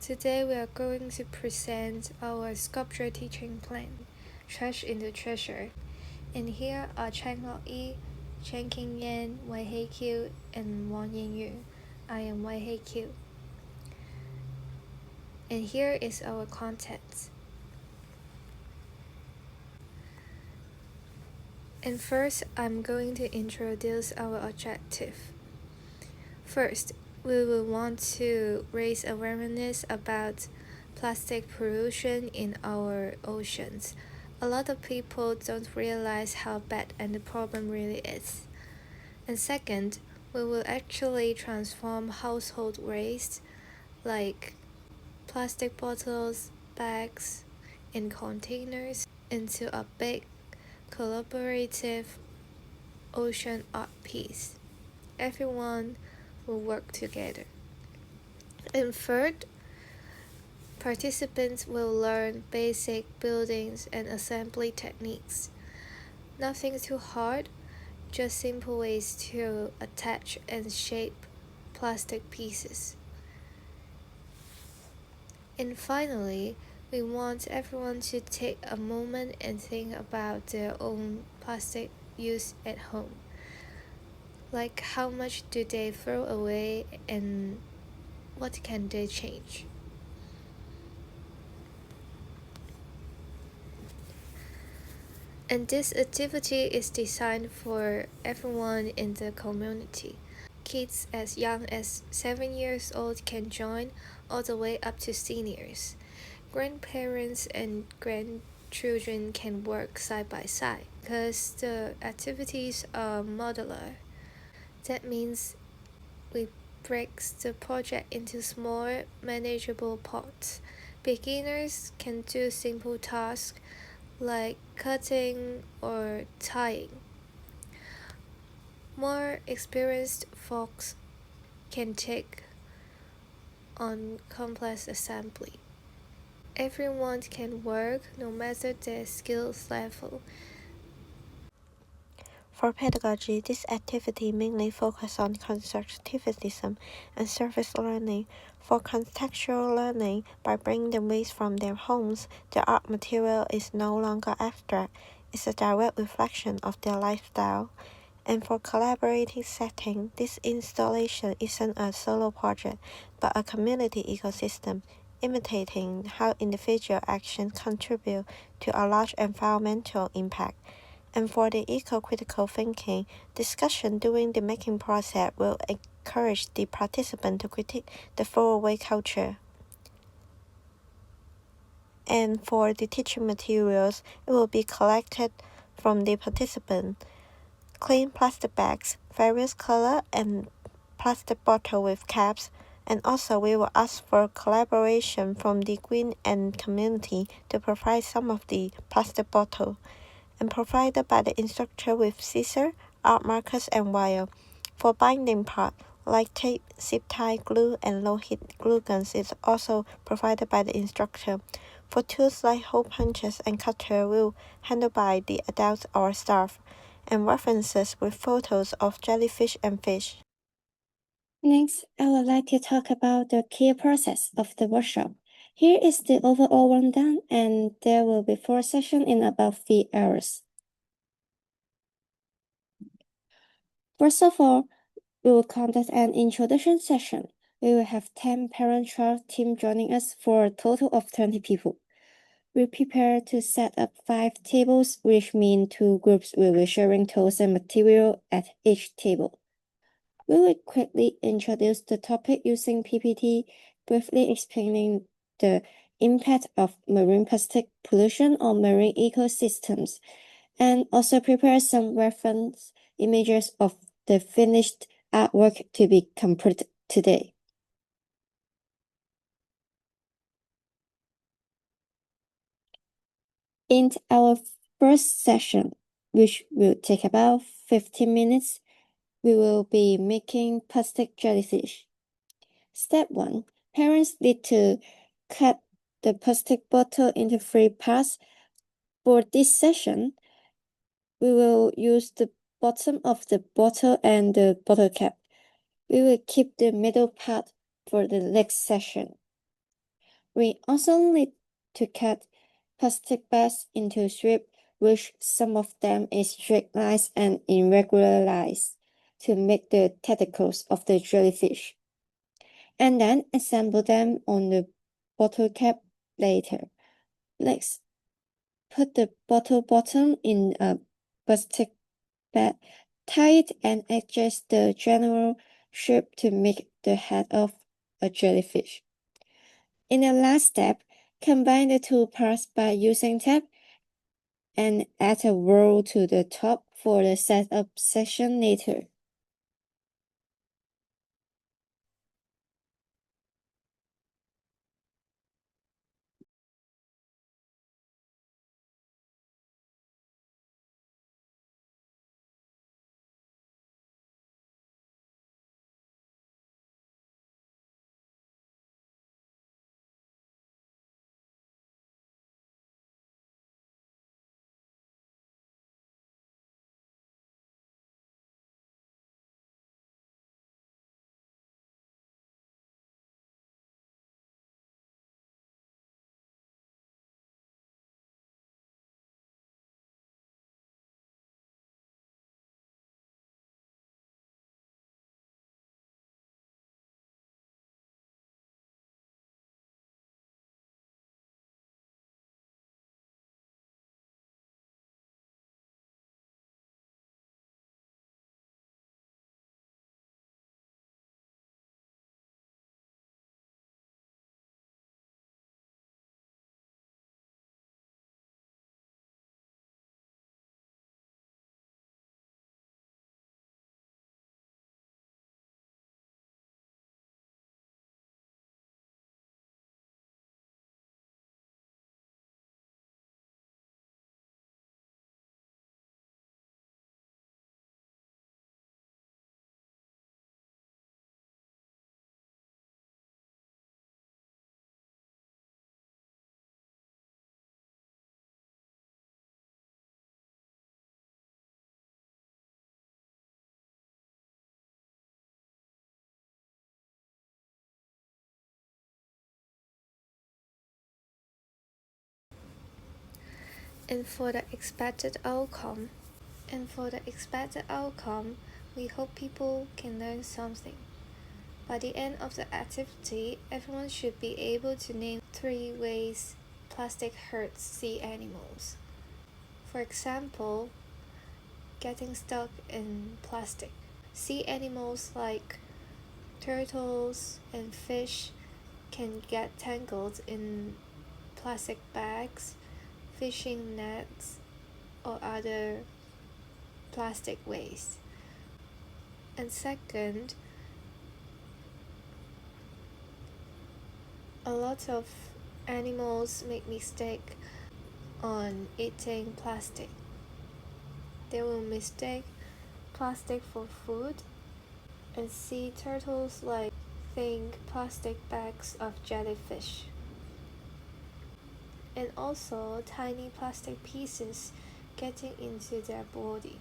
Today we are going to present our sculpture teaching plan, Trash into Treasure. And here are Chang Lok Yi, Chen King Yan, Wei Hei Q, and Wang Yin Yu. I am Wei Hei Q. And here is our content. And first, I'm going to introduce our objective. First, we will want to raise awareness about plastic pollution in our oceans. A lot of people don't realize how bad and the problem really is. And second, we will actually transform household waste like plastic bottles, bags, and containers into a big collaborative ocean art piece. Everyone will work together. And third, participants will learn basic buildings and assembly techniques. Nothing too hard, just simple ways to attach and shape plastic pieces. And finally, we want everyone to take a moment and think about their own plastic use at home. Like how much do they throw away and what can they change? And this activity is designed for everyone in the community. Kids as young as 7 years old can join, all the way up to seniors. Grandparents and grandchildren can work side by side because the activities are modular. That means we break the project into small, manageable parts. Beginners can do simple tasks like cutting or tying. More experienced folks can take on complex assembly. Everyone can work no matter their skills level. For pedagogy, this activity mainly focuses on constructivism and service learning. For contextual learning, by bringing the waste from their homes, the art material is no longer abstract. It's a direct reflection of their lifestyle. And for collaborative setting, this installation isn't a solo project, but a community ecosystem, imitating how individual actions contribute to a large environmental impact. And for the eco-critical thinking, discussion during the making process will encourage the participant to critique the throwaway culture. And for the teaching materials, it will be collected from the participant. Clean plastic bags, various color and plastic bottle with caps, and also we will ask for collaboration from the green and community to provide some of the plastic bottle, and provided by the instructor with scissors, art markers, and wire. For binding part, like tape, zip tie, glue, and low-heat glue guns is also provided by the instructor. For tools like hole punches and cutter will handled by the adults or staff, and references with photos of jellyfish and fish. Next, I would like to talk about the key process of the workshop. Here is the overall rundown, and there will be 4 sessions in about 3 hours. First of all, we will conduct an introduction session. We will have 10 parent-child team joining us for a total of 20 people. We prepare to set up 5 tables, which mean 2 groups will be sharing tools and material at each table. We will quickly introduce the topic using PPT, briefly explaining the impact of marine plastic pollution on marine ecosystems, and also prepare some reference images of the finished artwork to be completed today. In our first session, which will take about 15 minutes, we will be making plastic jellyfish. Step 1. Parents need to cut the plastic bottle into 3 parts. For this session, we will use the bottom of the bottle and the bottle cap. We will keep the middle part for the next session. We also need to cut plastic bags into strips, which some of them is straight-lines and irregular lines, to make the tentacles of the jellyfish, and then assemble them on the bottle cap later. Next, put the bottle bottom in a plastic bag, tie it and adjust the general shape to make the head of a jellyfish. In the last step, combine the two parts by using tape and add a roll to the top for the setup section later. And for the expected outcome, we hope people can learn something. By the end of the activity, everyone should be able to name 3 ways plastic hurts sea animals. For example, getting stuck in plastic. Sea animals like turtles and fish can get tangled in plastic bags, fishing nets, or other plastic waste. And second, a lot of animals make mistake on eating plastic. They will mistake plastic for food and sea turtles like think plastic bags of jellyfish. And also tiny plastic pieces getting into their body.